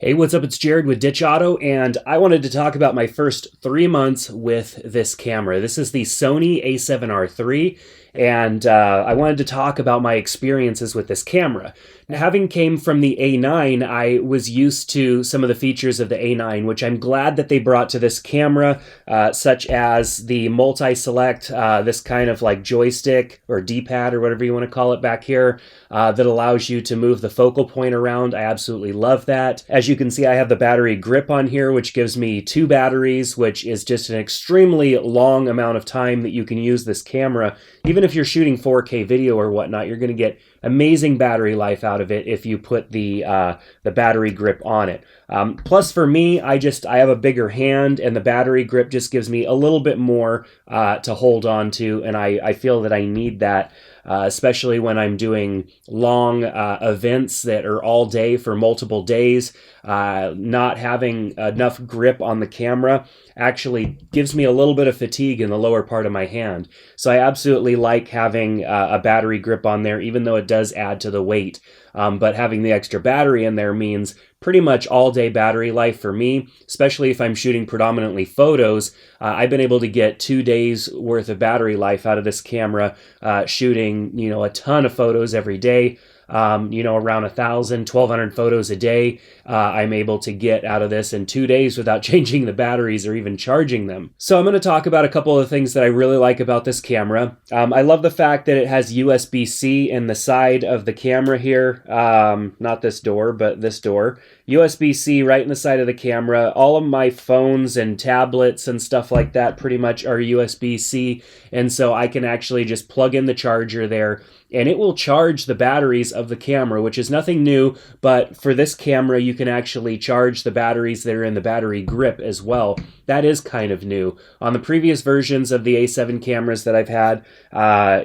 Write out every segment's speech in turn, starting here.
Hey, what's up? It's Jared with Ditch Auto, and I wanted to talk about my first 3 months with this camera. This is the Sony a7R III, and I wanted to talk about my experiences with this camera. Now, having came from the A9, I was used to some of the features of the A9, which I'm glad that they brought to this camera, such as the multi-select, this kind of like joystick or D-pad or whatever you want to call it back here, that allows you to move the focal point around. I absolutely love that. As you can see, I have the battery grip on here, which gives me 2 batteries, which is just an extremely long amount of time that you can use this camera. Even if you're shooting 4K video or whatnot, you're going to get amazing battery life out of it if you put the battery grip on it. Plus, for me, I have a bigger hand, and the battery grip just gives me a little bit more to hold on to, and I feel that I need that. Especially when I'm doing long events that are all day for multiple days. Not having enough grip on the camera actually gives me a little bit of fatigue in the lower part of my hand. So I absolutely like having a battery grip on there, even though it does add to the weight. But having the extra battery in there means pretty much all day battery life for me, especially if I'm shooting predominantly photos. I've been able to get 2 days worth of battery life out of this camera, shooting, a ton of photos every day. Around 1,000, 1,200 photos a day, I'm able to get out of this in 2 days without changing the batteries or even charging them. So I'm going to talk about a couple of things that I really like about this camera. I love the fact that it has USB-C in the side of the camera here. Not this door, but this door. USB-C right in the side of the camera. All of my phones and tablets and stuff like that pretty much are USB-C, and so I can actually just plug in the charger there, and it will charge the batteries of the camera, which is nothing new, but for this camera, you can actually charge the batteries that are in the battery grip as well. That is kind of new. On the previous versions of the A7 cameras that I've had,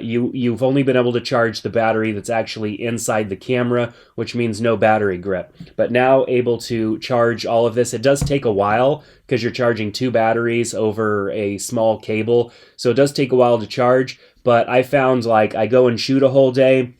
you've only been able to charge the battery that's actually inside the camera, which means no battery grip. But now able to charge all of this. It does take a while because you're charging 2 batteries over a small cable, so it does take a while to charge. But I found, like, I go and shoot a whole day,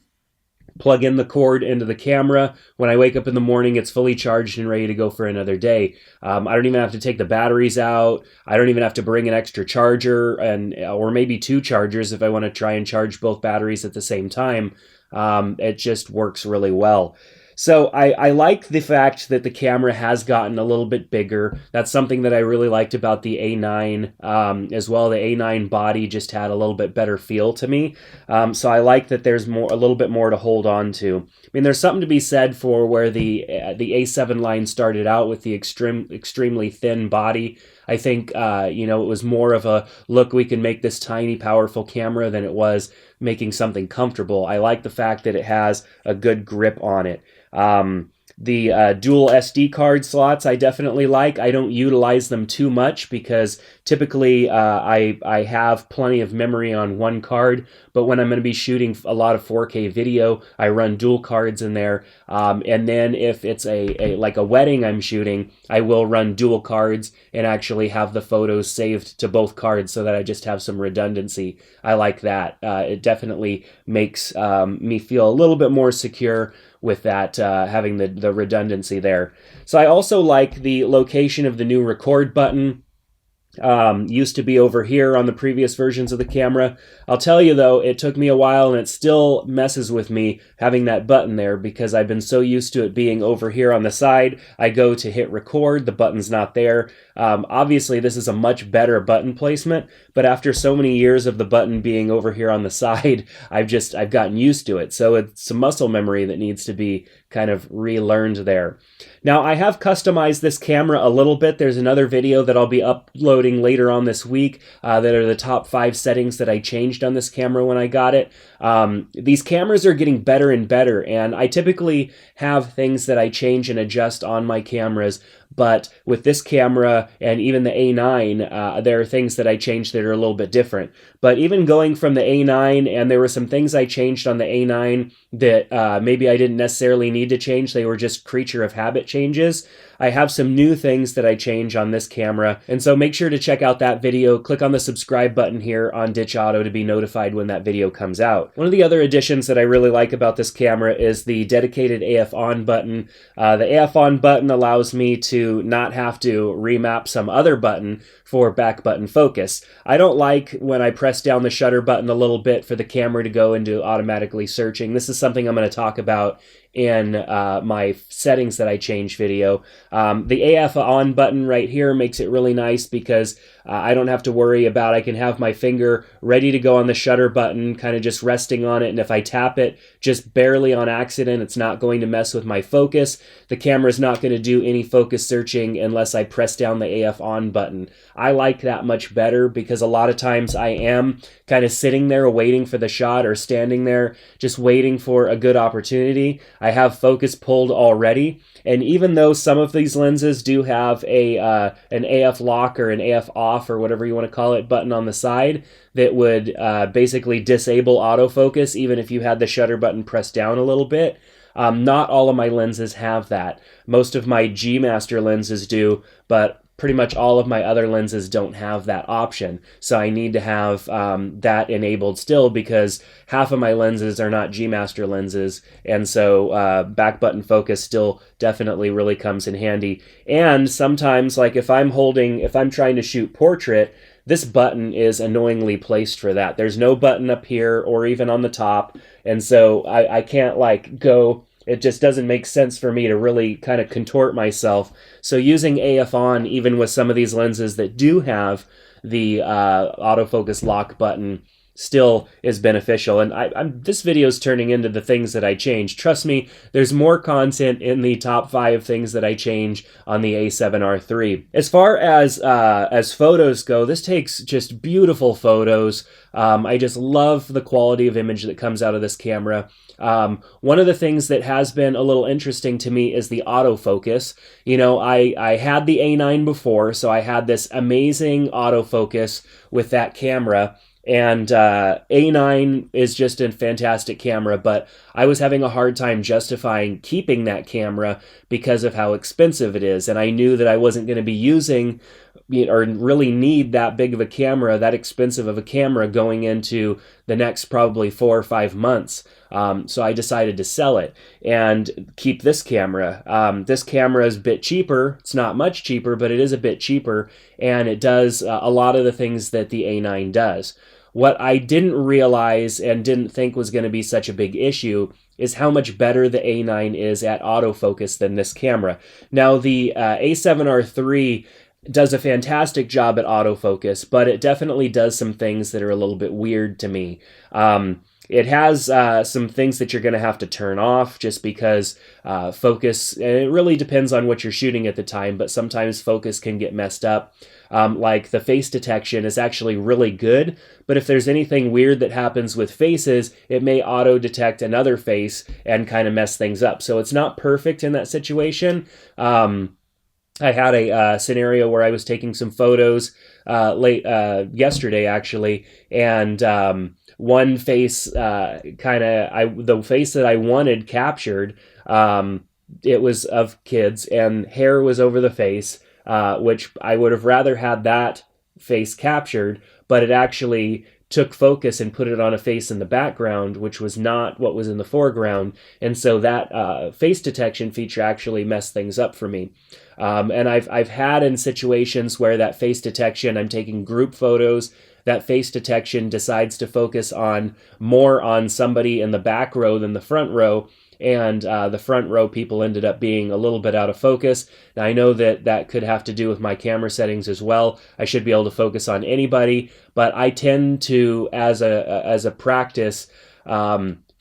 plug in the cord into the camera. When I wake up in the morning, it's fully charged and ready to go for another day. I don't even have to take the batteries out. I don't even have to bring an extra charger or maybe 2 chargers if I want to try and charge both batteries at the same time. It just works really well. So I like the fact that the camera has gotten a little bit bigger. That's something that I really liked about the A9 as well. The A9 body just had a little bit better feel to me. So I like that there's a little bit more to hold on to. I mean, there's something to be said for where the A7 line started out with the extremely thin body. I think, it was more of a, look, we can make this tiny, powerful camera than it was making something comfortable. I like the fact that it has a good grip on it. The dual SD card slots I definitely like. I don't utilize them too much because typically I have plenty of memory on one card, but when I'm going to be shooting a lot of 4K video, I run dual cards in there. And then if it's like a wedding I'm shooting, I will run dual cards and actually have the photos saved to both cards so that I just have some redundancy. I like that. It definitely makes me feel a little bit more secure with that, having the redundancy there. So I also like the location of the new record button. Used to be over here on the previous versions of the camera. I'll tell you though, it took me a while and it still messes with me having that button there because I've been so used to it being over here on the side. I go to hit record, the button's not there. Obviously this is a much better button placement, but after so many years of the button being over here on the side, I've gotten used to it. So it's some muscle memory that needs to be kind of relearned there. Now I have customized this camera a little bit. There's another video that I'll be uploading later on this week that are the top 5 settings that I changed on this camera when I got it. These cameras are getting better and better, and I typically have things that I change and adjust on my cameras, But with this camera and even the A9, there are things that I changed that are a little bit different. But even going from the A9, and there were some things I changed on the A9 that maybe I didn't necessarily need to change. They were just creature of habit changes. I have some new things that I change on this camera. And so make sure to check out that video. Click on the subscribe button here on Ditch Auto to be notified when that video comes out. One of the other additions that I really like about this camera is the dedicated AF on button. The AF on button allows me to not have to remap some other button for back button focus. I don't like when I press down the shutter button a little bit for the camera to go into automatically searching. This is something I'm going to talk about in my settings that I change video. The AF on button right here makes it really nice because I don't have to worry about, I can have my finger ready to go on the shutter button, kind of just resting on it, and if I tap it just barely on accident, it's not going to mess with my focus. The camera's not going to do any focus searching unless I press down the AF on button. I like that much better because a lot of times I am kind of sitting there waiting for the shot or standing there just waiting for a good opportunity. I have focus pulled already, and even though some of these lenses do have an AF lock or an AF off or whatever you want to call it button on the side that would basically disable autofocus even if you had the shutter button pressed down a little bit, not all of my lenses have that. Most of my G Master lenses do, but pretty much all of my other lenses don't have that option. So I need to have that enabled still because half of my lenses are not G Master lenses. And so back button focus still definitely really comes in handy. And sometimes, like if I'm trying to shoot portrait, this button is annoyingly placed for that. There's no button up here or even on the top. And so I can't like go, it just doesn't make sense for me to really kind of contort myself. So using AF on, even with some of these lenses that do have the autofocus lock button, still is beneficial. And this video is turning into the things that I changed. Trust me, there's more content in the top 5 things that I change on the A7R III. As far as photos go, this takes just beautiful photos. I just love the quality of image that comes out of this camera. One of the things that has been a little interesting to me is the autofocus. You know, I had the A9 before, so I had this amazing autofocus with that camera. And A9 is just a fantastic camera, but I was having a hard time justifying keeping that camera because of how expensive it is. And I knew that I wasn't going to be using or really need that big of a camera, that expensive of a camera going into the next probably 4 or 5 months. So I decided to sell it and keep this camera. This camera is a bit cheaper. It's not much cheaper, but it is a bit cheaper. And it does a lot of the things that the A9 does. What I didn't realize and didn't think was going to be such a big issue is how much better the A9 is at autofocus than this camera. Now, the A7R III does a fantastic job at autofocus, but it definitely does some things that are a little bit weird to me. It has some things that you're going to have to turn off just because focus, and it really depends on what you're shooting at the time, but sometimes focus can get messed up. Like the face detection is actually really good, but if there's anything weird that happens with faces, it may auto-detect another face and kind of mess things up. So it's not perfect in that situation. I had a scenario where I was taking some photos yesterday, actually, and one face the face that I wanted captured, it was of kids, and hair was over the face, which I would have rather had that face captured, but it actually took focus and put it on a face in the background, which was not what was in the foreground. And so that face detection feature actually messed things up for me. And I've had in situations where that face detection, I'm taking group photos, that face detection decides to focus more on somebody in the back row than the front row. And the front row people ended up being a little bit out of focus. Now, I know that could have to do with my camera settings as well. I should be able to focus on anybody, but I tend to, as a practice,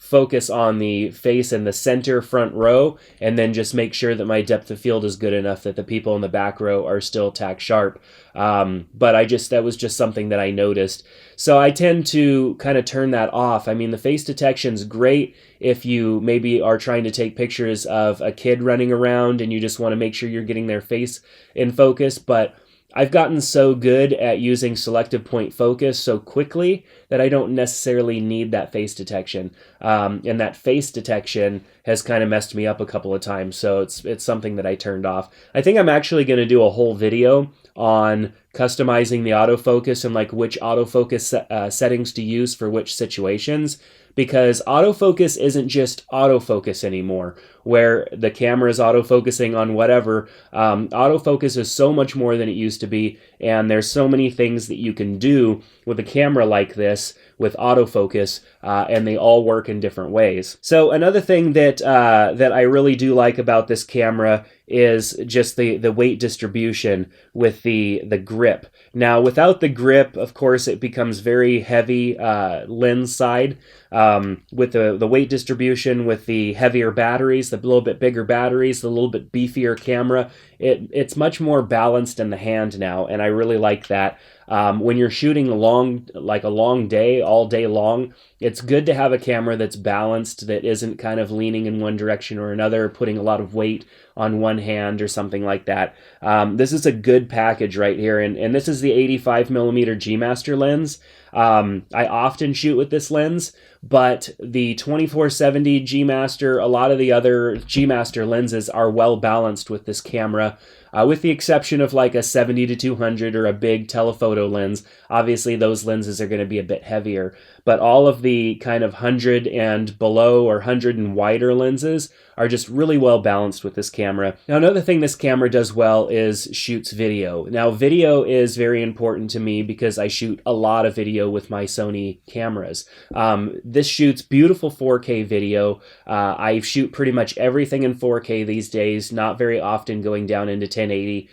focus on the face in the center front row, and then just make sure that my depth of field is good enough that the people in the back row are still tack sharp. But that was just something that I noticed. So I tend to kind of turn that off. I mean, the face detection's great if you maybe are trying to take pictures of a kid running around and you just want to make sure you're getting their face in focus, but I've gotten so good at using selective point focus so quickly that I don't necessarily need that face detection. And that face detection has kind of messed me up a couple of times, so it's something that I turned off. I think I'm actually going to do a whole video on customizing the autofocus and like which autofocus settings to use for which situations, because autofocus isn't just autofocus anymore, where the camera is autofocusing on whatever. Autofocus is so much more than it used to be, and there's so many things that you can do with a camera like this with autofocus, and they all work in different ways. So another thing that I really do like about this camera is just the weight distribution with the grip. Now, without the grip, of course, it becomes very heavy lens side. With the weight distribution, with the heavier batteries, the little bit bigger batteries, the little bit beefier camera, it's much more balanced in the hand now, and I really like that. When you're shooting a long day, all day long, it's good to have a camera that's balanced, that isn't kind of leaning in one direction or another, putting a lot of weight on one hand or something like that. This is a good package right here, and this is the 85mm G Master lens. I often shoot with this lens, but the 2470 G Master, a lot of the other G Master lenses are well balanced with this camera. With the exception of like a 70-200 or a big telephoto lens. Obviously those lenses are going to be a bit heavier, but all of the kind of 100 and below or 100 and wider lenses are just really well balanced with this camera. Now, another thing this camera does well is shoots video. Now, video is very important to me because I shoot a lot of video with my Sony cameras. This shoots beautiful 4K video. I shoot pretty much everything in 4K these days, not very often going down into 1080,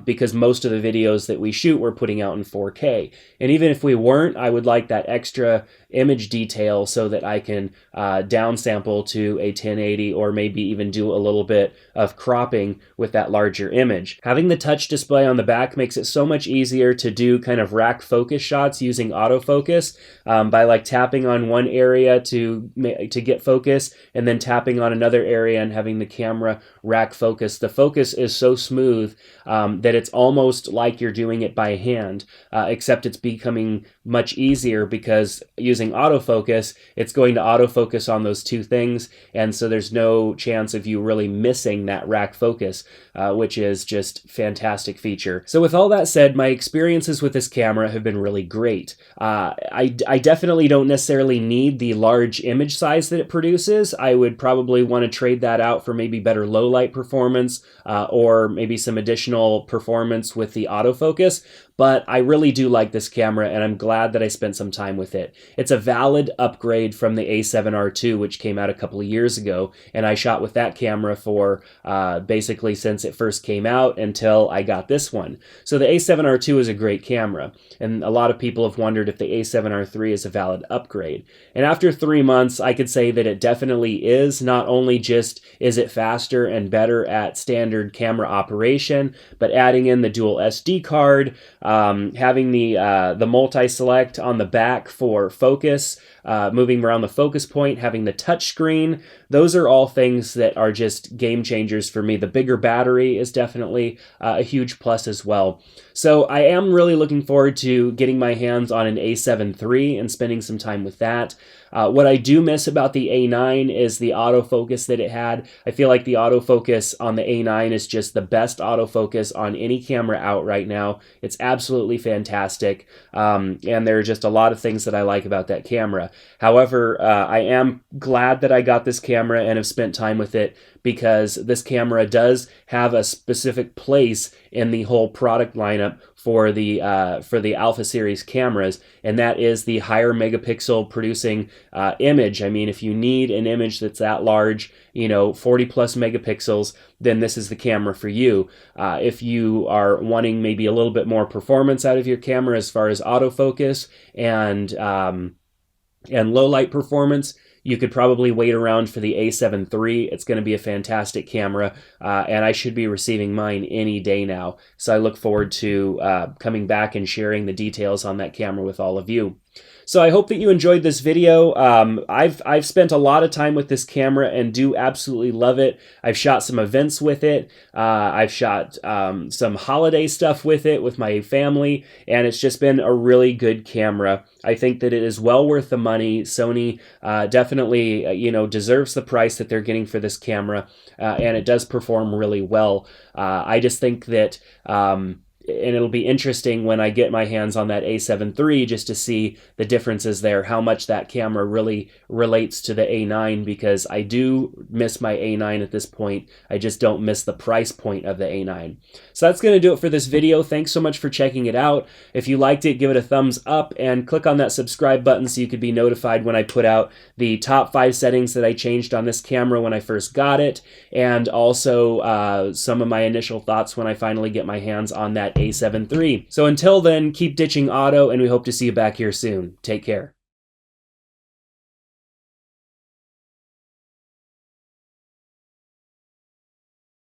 because most of the videos that we shoot we're putting out in 4K. And even if we weren't, I would like that extra image detail so that I can downsample to a 1080 or maybe even do a little bit of cropping with that larger image. Having the touch display on the back makes it so much easier to do kind of rack focus shots using autofocus by like tapping on one area to get focus and then tapping on another area and having the camera rack focus. The focus is so smooth that it's almost like you're doing it by hand, except it's becoming much easier because using autofocus, it's going to autofocus on those two things, and so there's no chance of you really missing that rack focus, which is just fantastic feature. So with all that said, my experiences with this camera have been really great. I definitely don't necessarily need the large image size that it produces. I would probably want to trade that out for maybe better low light performance, or maybe some additional performance with the autofocus. But I really do like this camera, and I'm glad that I spent some time with it. It's a valid upgrade from the a7R II, which came out a couple of years ago, and I shot with that camera for basically since it first came out until I got this one. So the a7R II is a great camera, and a lot of people have wondered if the a7R III is a valid upgrade. And after 3 months, I could say that it definitely is. Not only just is it faster and better at standard camera operation, but adding in the dual SD card, having the multi-select on the back for focus, moving around the focus point, having the touch screen, those are all things that are just game changers for me. The bigger battery is definitely a huge plus as well. So I am really looking forward to getting my hands on an a7 III and spending some time with that. What I do miss about the A9 is the autofocus that it had. I feel like the autofocus on the A9 is just the best autofocus on any camera out right now. It's absolutely fantastic, and there are just a lot of things that I like about that camera. However, I am glad that I got this camera and have spent time with it, because this camera does have a specific place in the whole product lineup for the Alpha series cameras, and that is the higher megapixel producing image. I mean, if you need an image that's that large, 40 plus megapixels, then this is the camera for you. If you are wanting maybe a little bit more performance out of your camera as far as autofocus and low light performance, you could probably wait around for the a7 III. It's going to be a fantastic camera, and I should be receiving mine any day now. So I look forward to coming back and sharing the details on that camera with all of you. So I hope that you enjoyed this video. I've spent a lot of time with this camera and do absolutely love it. I've shot some events with it. I've shot some holiday stuff with it with my family, and it's just been a really good camera. I think that it is well worth the money. Sony definitely, deserves the price that they're getting for this camera, and it does perform really well. I just think that and it'll be interesting when I get my hands on that a7 III just to see the differences there, how much that camera really relates to the A9, because I do miss my A9 at this point. I just don't miss the price point of the A9. So that's going to do it for this video. Thanks so much for checking it out. If you liked it, give it a thumbs up and click on that subscribe button so you could be notified when I put out the top 5 settings that I changed on this camera when I first got it, and also some of my initial thoughts when I finally get my hands on that a7 III. So until then, keep ditching auto, and we hope to see you back here soon. Take care.